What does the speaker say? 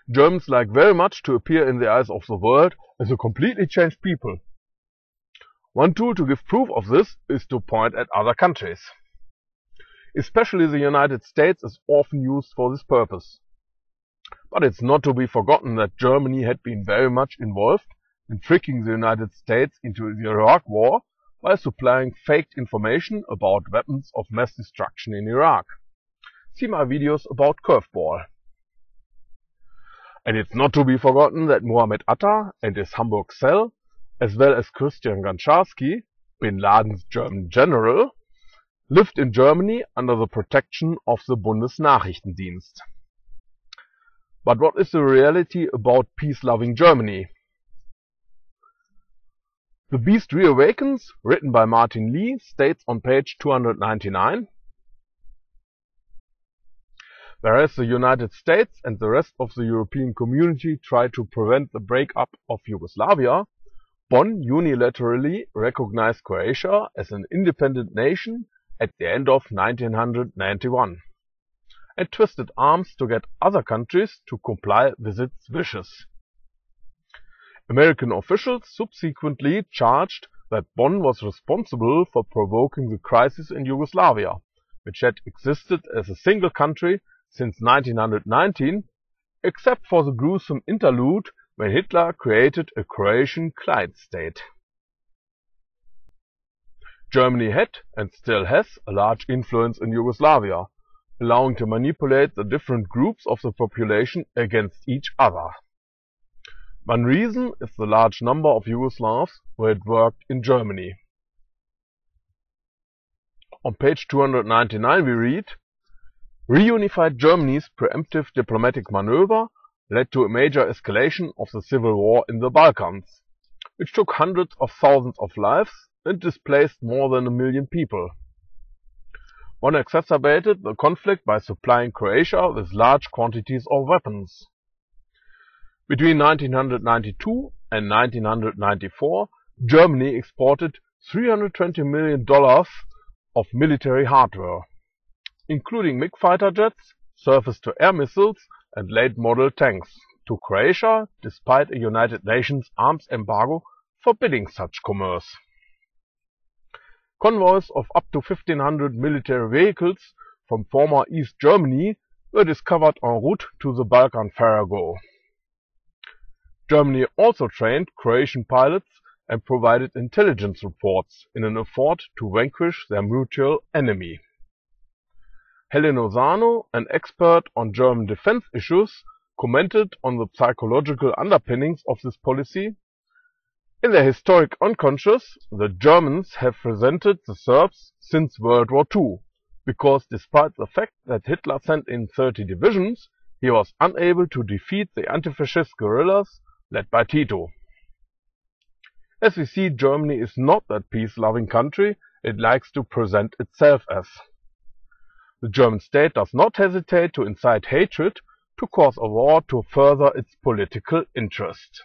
Germans like very much to appear in the eyes of the world as a completely changed people. One tool to give proof of this is to point at other countries. Especially the United States is often used for this purpose. But it's not to be forgotten that Germany had been very much involved in tricking the United States into the Iraq War by supplying faked information about weapons of mass destruction in Iraq. See my videos about Curveball. And it's not to be forgotten that Mohammed Atta and his Hamburg cell, as well as Christian Gancharski, bin Laden's German general, lived in Germany under the protection of the Bundesnachrichtendienst. But what is the reality about peace-loving Germany? The Beast Reawakens, written by Martin Lee, states on page 299, whereas the United States and the rest of the European community tried to prevent the breakup of Yugoslavia, Bonn unilaterally recognized Croatia as an independent nation at the end of 1991 and twisted arms to get other countries to comply with its wishes. American officials subsequently charged that Bonn was responsible for provoking the crisis in Yugoslavia, which had existed as a single country since 1919, except for the gruesome interlude when Hitler created a Croatian Clyde state. Germany had, and still has, a large influence in Yugoslavia, allowing to manipulate the different groups of the population against each other. One reason is the large number of Yugoslavs who had worked in Germany. On page 299 we read, "Reunified Germany's preemptive diplomatic maneuver led to a major escalation of the civil war in the Balkans, which took hundreds of thousands of lives and displaced more than 1 million people. One exacerbated the conflict by supplying Croatia with large quantities of weapons. Between 1992 and 1994, Germany exported $320 million of military hardware, including MiG fighter jets, surface-to-air missiles and late-model tanks, to Croatia, despite a United Nations arms embargo forbidding such commerce. Convoys of up to 1,500 military vehicles from former East Germany were discovered en route to the Balkan farrago. Germany also trained Croatian pilots and provided intelligence reports in an effort to vanquish their mutual enemy." Helen Ozano, an expert on German defense issues, commented on the psychological underpinnings of this policy. "In their historic unconscious, the Germans have resented the Serbs since World War II, because despite the fact that Hitler sent in 30 divisions, he was unable to defeat the anti-fascist guerrillas led by Tito. As we see, Germany is not that peace-loving country it likes to present itself as. The German state does not hesitate to incite hatred to cause a war to further its political interest."